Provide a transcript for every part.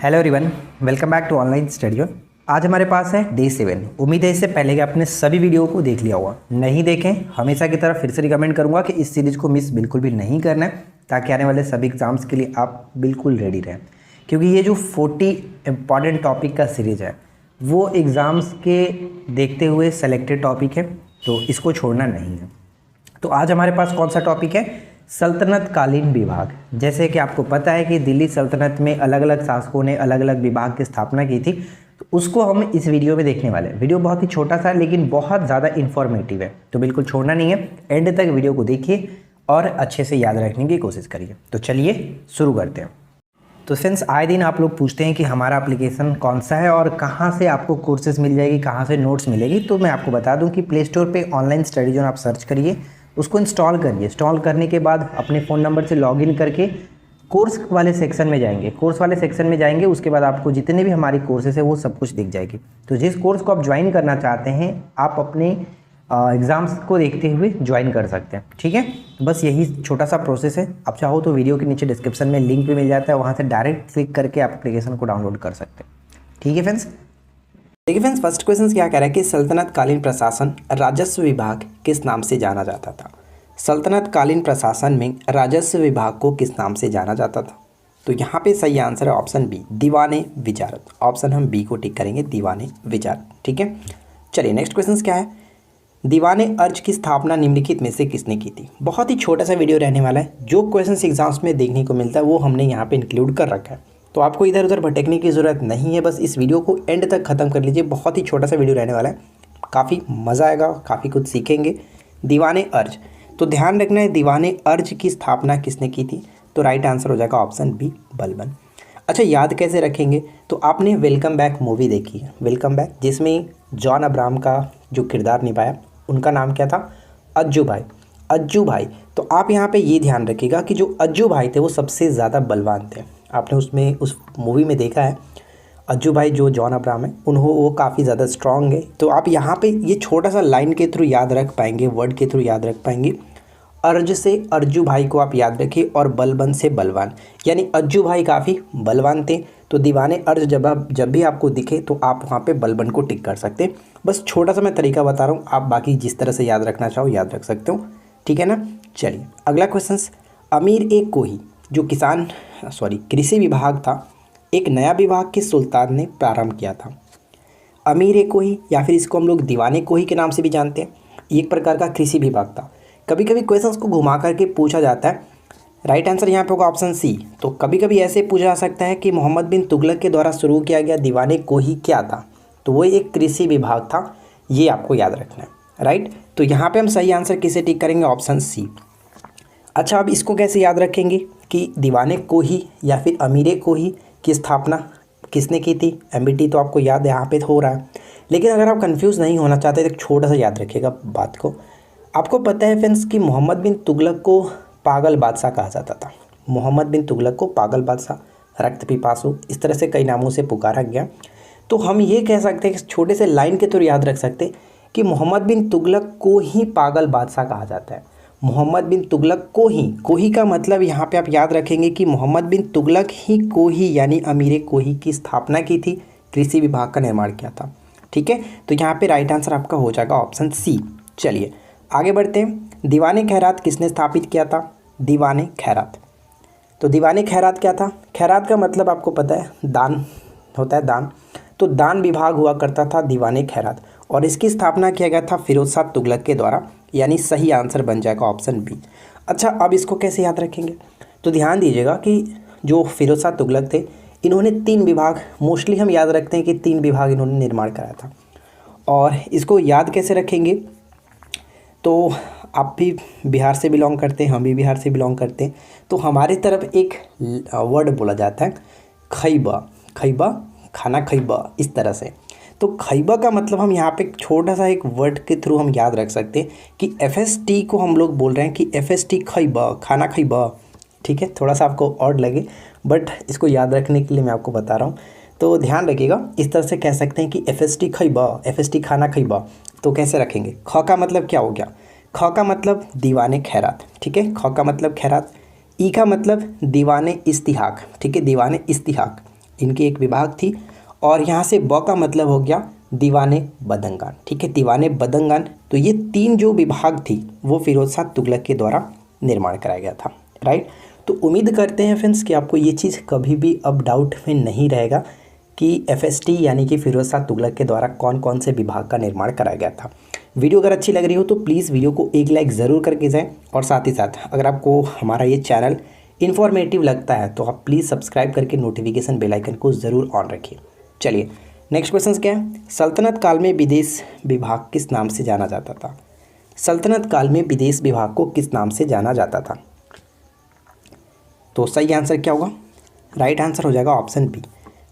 Hello everyone, welcome back to online study zone. आज हमारे पास है डे 7। उम्मीद है इससे पहले कि आपने सभी वीडियो को देख लिया होगा। नहीं देखें, हमेशा की तरह फिर से रिकमेंड करूंगा कि इस सीरीज़ को मिस बिल्कुल भी नहीं करना है, ताकि आने वाले सभी एग्जाम्स के लिए आप बिल्कुल रेडी रहें। क्योंकि ये जो 40 इंपॉर्टेंट टॉपिक का सीरीज़ है वो एग्ज़ाम्स के देखते हुए सेलेक्टेड टॉपिक है, तो इसको छोड़ना नहीं है। तो आज हमारे पास कौन सा टॉपिक है? सल्तनत कालीन विभाग। जैसे कि आपको पता है कि दिल्ली सल्तनत में अलग अलग शासकों ने अलग अलग विभाग की स्थापना की थी, तो उसको हम इस वीडियो में देखने वाले हैं। वीडियो बहुत ही छोटा सा है लेकिन बहुत ज़्यादा इन्फॉर्मेटिव है, तो बिल्कुल छोड़ना नहीं है। एंड तक वीडियो को देखिए और अच्छे से याद रखने की कोशिश करिए। तो चलिए शुरू करते हैं। तो फ्रेंड्स, आए दिन आप लोग पूछते हैं कि हमारा एप्लीकेशन कौन सा है और कहाँ से आपको कोर्सेज मिल जाएगी, कहाँ से नोट्स मिलेगी। तो मैं आपको बता दूं कि प्ले स्टोर पे ऑनलाइन स्टडी जोन आप सर्च करिए, उसको इंस्टॉल करिए। इंस्टॉल करने के बाद अपने फ़ोन नंबर से लॉगिन करके कोर्स वाले सेक्शन में जाएंगे। कोर्स वाले सेक्शन में जाएंगे, उसके बाद आपको जितने भी हमारी कोर्सेज है वो सब कुछ दिख जाएगी। तो जिस कोर्स को आप ज्वाइन करना चाहते हैं आप अपने एग्ज़ाम्स को देखते हुए ज्वाइन कर सकते हैं। ठीक है, बस यही छोटा सा प्रोसेस है। आप चाहो तो वीडियो के नीचे डिस्क्रिप्शन में लिंक भी मिल जाता है, वहाँ से डायरेक्ट क्लिक करके आप एप्लीकेशन को डाउनलोड कर सकते हैं। ठीक है फ्रेंड्स, देखिए फ्रेंड्स, फर्स्ट क्वेश्चन क्या कह रहा है कि सल्तनत कालीन प्रशासन राजस्व विभाग किस नाम से जाना जाता था? सल्तनत कालीन प्रशासन में राजस्व विभाग को किस नाम से जाना जाता था? तो यहाँ पे सही आंसर है ऑप्शन बी, दीवाने विचारत। ऑप्शन हम बी को टिक करेंगे, दीवाने विचारत। ठीक है, चलिए नेक्स्ट क्वेश्चन क्या है? दीवाने अर्ज की स्थापना निम्नलिखित में से किसने की थी? बहुत ही छोटा सा वीडियो रहने वाला है। जो क्वेश्चन एग्जाम्स में देखने को मिलता है वो हमने यहाँ पे इंक्लूड कर रखा है, तो आपको इधर उधर भटकने की ज़रूरत नहीं है। बस इस वीडियो को एंड तक ख़त्म कर लीजिए। बहुत ही छोटा सा वीडियो रहने वाला है, काफ़ी मज़ा आएगा, काफ़ी कुछ सीखेंगे। दीवाने अर्ज, तो ध्यान रखना है दीवाने अर्ज की स्थापना किसने की थी? तो राइट आंसर हो जाएगा ऑप्शन बी, बलबन। अच्छा, याद कैसे रखेंगे? तो आपने वेलकम बैक मूवी देखी है, वेलकम बैक, जिसमें जॉन अब्राहम का जो किरदार निभाया उनका नाम क्या था? अज्जू भाई। अज्जू भाई, तो आप यहाँ पे ये ध्यान रखिएगा कि जो अज्जू भाई थे वो सबसे ज़्यादा बलवान थे। आपने उसमें उस मूवी में देखा है अज्जू भाई जो जॉन अब्राहम है वो काफ़ी ज़्यादा स्ट्रॉन्ग है। तो आप यहाँ पे ये छोटा सा लाइन के थ्रू याद रख पाएंगे, वर्ड के थ्रू याद रख पाएंगे। अर्ज से अर्जू भाई को आप याद रखिए और बलबन से बलवान, यानी अज्जू भाई काफ़ी बलवान थे। तो दीवाने अर्ज जब भी आपको दिखे तो आप वहाँ पे बलबन को टिक कर सकते हैं। बस छोटा सा मैं तरीका बता रहा हूँ, आप बाकी जिस तरह से याद रखना चाहो याद रख सकते हो। ठीक है ना, चलिए अगला क्वेश्चन। अमीर ए कोही जो कृषि विभाग था, एक नया विभाग किस सुल्तान ने प्रारंभ किया था? अमीर ए कोही या फिर इसको हम लोग दीवाने कोही के नाम से भी जानते हैं, एक प्रकार का कृषि विभाग था। कभी कभी क्वेश्चंस को घुमा करके पूछा जाता है। राइट आंसर यहाँ पे होगा ऑप्शन सी। तो कभी कभी ऐसे पूछा जा सकता है कि मोहम्मद बिन तुगलक के द्वारा शुरू किया गया दीवाने कोही क्या था? तो वो एक कृषि विभाग था, ये आपको याद रखना है। राइट, तो यहाँ पे हम सही आंसर किसे टिक करेंगे? Option C. अच्छा, अब इसको कैसे याद रखेंगे कि दीवाने कोही या फिर अमीरे कोही की स्थापना किसने की थी? एमबीटी तो आपको याद यहाँ पे हो रहा है, लेकिन अगर आप कंफ्यूज नहीं होना चाहते तो छोटा सा याद रखिएगा बात को। आपको पता है फ्रेंड्स कि मोहम्मद बिन तुगलक को पागल बादशाह कहा जाता था। मोहम्मद बिन तुगलक को पागल बादशाह, रक्त पिपासु, इस तरह से कई नामों से पुकारा गया। तो हम ये कह सकते हैं कि छोटे से लाइन के थ्रू याद रख सकते हैं कि मोहम्मद बिन तुगलक को ही पागल बादशाह कहा जाता है। मोहम्मद बिन तुगलक को ही, कोही का मतलब यहाँ पे आप याद रखेंगे कि मोहम्मद बिन तुगलक ही कोही यानी अमीरे कोही की स्थापना की थी, कृषि विभाग का निर्माण किया था। ठीक है, तो यहाँ पे राइट आंसर आपका हो जाएगा ऑप्शन सी। चलिए आगे बढ़ते हैं। दीवाने खैरात किसने स्थापित किया था? दीवाने खैरात, तो दीवाने खैरात क्या था? खैरात का मतलब आपको पता है दान होता है, दान। तो दान विभाग हुआ करता था दीवाने खैरात, और इसकी स्थापना किया गया था फिरोज शाह तुगलक के द्वारा, यानी सही आंसर बन जाएगा ऑप्शन बी। अच्छा, अब इसको कैसे याद रखेंगे? तो ध्यान दीजिएगा कि जो फिरोज शाह तुगलक थे इन्होंने 3 विभाग, मोस्टली हम याद रखते हैं कि 3 विभाग इन्होंने निर्माण कराया था। और इसको याद कैसे रखेंगे? तो आप भी बिहार से बिलोंग करते हैं, हम भी बिहार से बिलोंग करते हैं, तो हमारी तरफ एक वर्ड बोला जाता है खैबा, खैबा, खाना खैबा, इस तरह से। तो खैबा का मतलब हम यहाँ पे छोटा सा एक वर्ड के थ्रू हम याद रख सकते हैं कि FST को हम लोग बोल रहे हैं कि FST खैबा, खाना खैबा। ठीक है, थोड़ा सा आपको ऑड लगे बट इसको याद रखने के लिए मैं आपको बता रहा हूँ, तो ध्यान रखिएगा। इस तरह से कह सकते हैं कि FST खैबा, FST खाना खैबा। तो कैसे रखेंगे? ख का मतलब क्या हो गया? ख का मतलब दीवाने खैरात। ठीक है, ख का मतलब खैरात। ई का मतलब दीवाने इस्तिहाक। ठीक है, दीवाने इस्तिहाक। इनकी एक विभाग थी। और यहाँ से ब का मतलब हो गया दीवाने बदंगान। ठीक है, दीवाने बदंगान। तो ये 3 जो विभाग थी वो फिरोज शाह तुगलक के द्वारा निर्माण कराया गया था। राइट, तो उम्मीद करते हैं फ्रेंड्स कि आपको ये चीज़ कभी भी अब डाउट में नहीं रहेगा कि FST यानी कि फिरोज शाह तुगलक के द्वारा कौन कौन से विभाग का निर्माण कराया गया था। वीडियो अगर अच्छी लग रही हो तो प्लीज़ वीडियो को एक लाइक ज़रूर करके जाएं, और साथ ही साथ अगर आपको हमारा ये चैनल इन्फॉर्मेटिव लगता है तो आप प्लीज़ सब्सक्राइब करके नोटिफिकेशन बेल आइकन को ज़रूर ऑन रखिए। चलिए नेक्स्ट क्वेश्चन क्या है, सल्तनत काल में विदेश विभाग किस नाम से जाना जाता था? सल्तनत काल में विदेश विभाग को किस नाम से जाना जाता था? तो सही आंसर क्या होगा? राइट आंसर हो जाएगा ऑप्शन बी,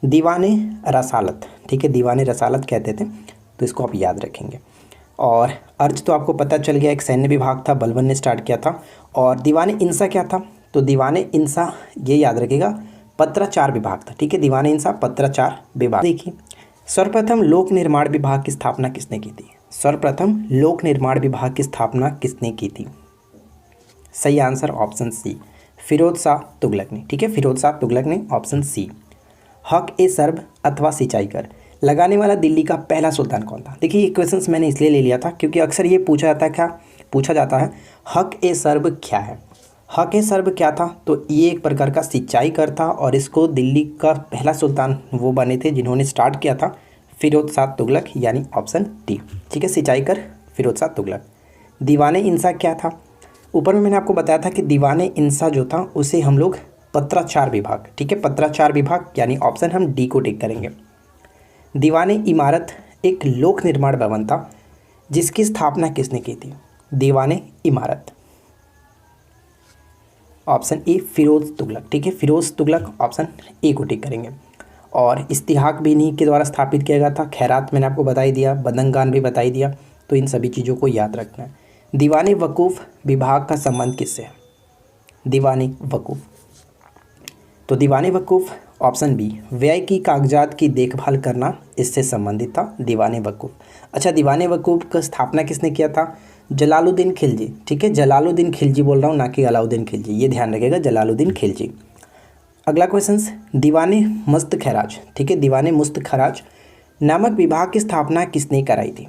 दीवाने रसालत। ठीक है, दीवाने रसालत कहते थे, तो इसको आप याद रखेंगे। और अर्ज तो आपको पता चल गया, एक सैन्य विभाग था, बलबन ने स्टार्ट किया था। और दीवाने इंसा क्या था? तो दीवाने इंसा ये याद रखिएगा पत्राचार विभाग था। ठीक है, दीवाने इंसा पत्राचार विभाग। देखिए सर्वप्रथम लोक निर्माण विभाग की स्थापना किसने की थी? सर्वप्रथम लोक निर्माण विभाग की स्थापना किसने की थी? सही answer option C, Firoz Shah Tughlaq ने। ठीक है, फिरोज शाह तुगलक ने, ऑप्शन सी। हक ए सर्ब अथवा सिंचाई कर लगाने वाला दिल्ली का पहला सुल्तान कौन था? देखिए ये क्वेश्चंस मैंने इसलिए ले लिया था क्योंकि अक्सर ये पूछा जाता है हक ए सर्ब क्या है? हक ए सर्ब क्या था? तो ये एक प्रकार का सिंचाई कर था, और इसको दिल्ली का पहला सुल्तान वो बने थे जिन्होंने स्टार्ट किया था, फिरोज शाह तुगलक, यानी ऑप्शन डी। ठीक है, सिंचाई कर फिरोज शाह तुगलक। दीवाने इंसा क्या था? ऊपर में मैंने आपको बताया था कि दीवाने इंसा जो था उसे हम लोग पत्राचार विभाग, ठीक है, पत्राचार विभाग, यानी ऑप्शन हम डी को टिक करेंगे। दीवाने इमारत एक लोक निर्माण भवन था जिसकी स्थापना किसने की थी? दीवाने इमारत, ऑप्शन ए फिरोज तुगलक। ठीक है, फिरोज तुगलक, ऑप्शन ए को टिक करेंगे। और इस्तिहाक भी इन्हीं के द्वारा स्थापित किया गया था। खैरात मैंने आपको बता ही दिया, बदंगान भी बता ही दिया, तो इन सभी चीज़ों को याद रखना है। दीवाने वकूफ़ विभाग का संबंध किससे है? दीवाने वकूफ़, तो दीवाने वकूफ़ ऑप्शन बी, व्यय की कागजात की देखभाल करना इससे संबंधित था दीवाने वकूफ़। अच्छा, दीवाने वकूफ़ का स्थापना किसने किया था? जलालुद्दीन खिलजी। ठीक है, जलालुद्दीन खिलजी बोल रहा हूँ, ना कि अलाउद्दीन खिलजी, ये ध्यान रखिएगा, जलालुद्दीन खिलजी। अगला क्वेश्चन, दीवाने मुस्त खैराज। ठीक है, दीवाने मुस्त खैराज नामक विभाग की स्थापना किसने कराई थी?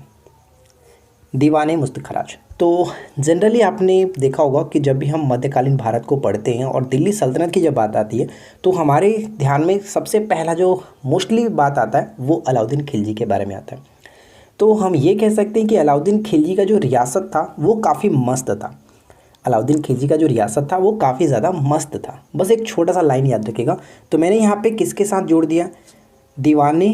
दीवाने मुस्त खैराज। तो जनरली आपने देखा होगा कि जब भी हम मध्यकालीन भारत को पढ़ते हैं और दिल्ली सल्तनत की जब बात आती है तो हमारे ध्यान में सबसे पहला जो मोस्टली बात आता है वो अलाउद्दीन खिलजी के बारे में आता है। तो हम ये कह सकते हैं कि अलाउद्दीन खिलजी का जो रियासत था वो काफ़ी मस्त था। अलाउद्दीन खिलजी का जो रियासत था वो काफ़ी ज़्यादा मस्त था। बस एक छोटा सा लाइन याद रखिएगा। तो मैंने यहाँ पे किसके साथ जोड़ दिया? दीवाने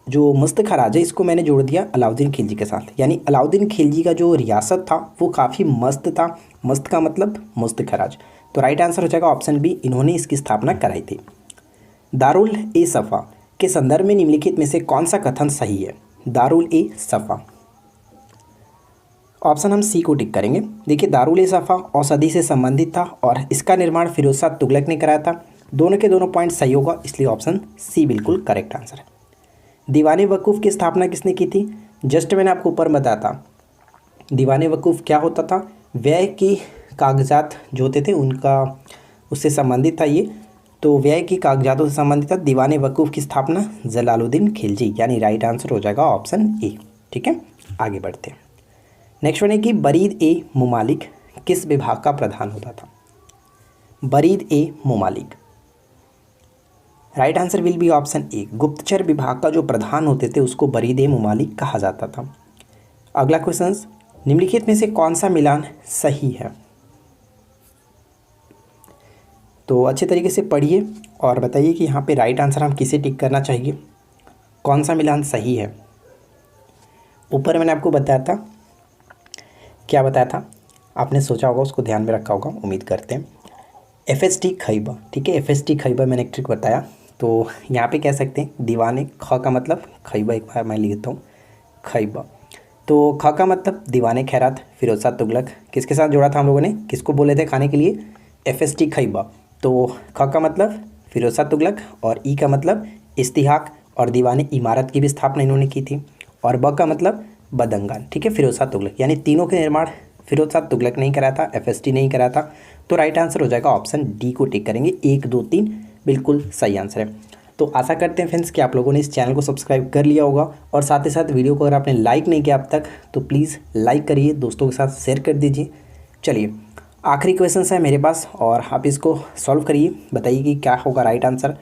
जो मुस्त खैराज है इसको मैंने जोड़ दिया अलाउद्दीन खिलजी के साथ, यानी अलाउद्दीन खिलजी का जो रियासत था वो काफ़ी मस्त था। मस्त का मतलब मुस्त खैराज। तो राइट आंसर हो जाएगा ऑप्शन बी, इन्होंने इसकी स्थापना कराई थी। दारुल ए सफ़ा के संदर्भ में निम्नलिखित में से कौन सा कथन सही है? दारुल ए सफ़ा, ऑप्शन हम सी को टिक करेंगे। देखिए दारुल ए सफ़ा औषधि से संबंधित था और इसका निर्माण फिरोज शाह तुगलक ने कराया था। दोनों के दोनों पॉइंट सही होगा, इसलिए ऑप्शन सी बिल्कुल करेक्ट आंसर है। दीवाने वकूफ़ की स्थापना किसने की थी? जस्ट मैंने आपको ऊपर बताया था दीवाने वकूफ़ क्या होता था, व्यय की कागजात जो होते थे उनका उससे संबंधित था ये। तो व्यय की कागजातों से संबंधित था दीवाने वकूफ़ की स्थापना जलालुद्दीन खिलजी, यानी राइट आंसर हो जाएगा ऑप्शन ए। ठीक है, आगे बढ़ते हैं। नेक्स्ट वन है कि बरीद ए मुमालिक किस विभाग का प्रधान होता था? बरीद ए मुमालिक, right answer will be option A, गुप्तचर विभाग का जो प्रधान होते थे उसको बरीद ए मुमालिक कहा जाता था। अगला क्वेश्चन, निम्नलिखित में से कौन सा मिलान सही है? तो अच्छे तरीके से पढ़िए और बताइए कि यहाँ पे राइट आंसर हम किसे टिक करना चाहिए, कौन सा मिलान सही है। ऊपर मैंने आपको बताया था, क्या बताया था आपने सोचा होगा, उसको ध्यान में रखा होगा, उम्मीद करते हैं। FST खैबर, ठीक है, FST खैबर मैंने एक ट्रिक बताया। तो यहाँ पे कह सकते हैं दीवाने, ख का मतलब खैबर, एक बार मैं लिखता हूँ खैबर। तो ख का मतलब दीवाने खैरात फिरोज शाह तुगलक, किसके साथ जोड़ा था हम लोगों ने, किसको बोले थे खाने के लिए? FST खैबर। तो ख का मतलब फिरोज शाह तुगलक और ई का मतलब इस्तिहाक और दीवाने इमारत की भी स्थापना इन्होंने की थी। और ब का मतलब बदंगान, ठीक है, फिरोज शाह तुगलक, यानी तीनों के निर्माण फिरोज शाह तुगलक नहीं कराया था, FST नहीं कराया था। तो राइट आंसर हो जाएगा ऑप्शन डी को टिक करेंगे, 1 2 3 बिल्कुल सही आंसर है। तो आशा करते हैं फ्रेंड्स कि आप लोगों ने इस चैनल को सब्सक्राइब कर लिया होगा, और साथ ही साथ वीडियो को अगर आपने लाइक नहीं किया अब तक तो प्लीज़ लाइक करिए, दोस्तों के साथ शेयर कर दीजिए। चलिए आखिरी क्वेश्चन है मेरे पास और आप इसको सॉल्व करिए, बताइए कि क्या होगा राइट आंसर।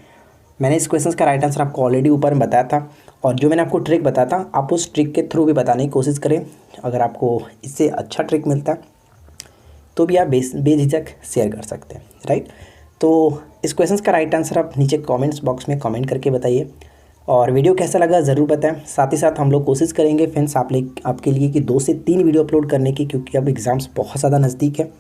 मैंने इस क्वेश्चन का राइट आंसर आपको ऑलरेडी ऊपर में बताया था, और जो मैंने आपको ट्रिक बताया था आप उस ट्रिक के थ्रू भी बताने की कोशिश करें। अगर आपको इससे अच्छा ट्रिक मिलता है तो भी आप बेझिझक शेयर कर सकते हैं, राइट। तो इस क्वेश्चन का राइट आंसर आप नीचे कमेंट्स बॉक्स में कमेंट करके बताइए, और वीडियो कैसा लगा ज़रूर बताएं। साथ ही साथ हम लोग कोशिश करेंगे फ्रेंड्स आपके लिए कि 2 से 3 वीडियो अपलोड करने की, क्योंकि अब एग्ज़ाम्स बहुत ज़्यादा नज़दीक है।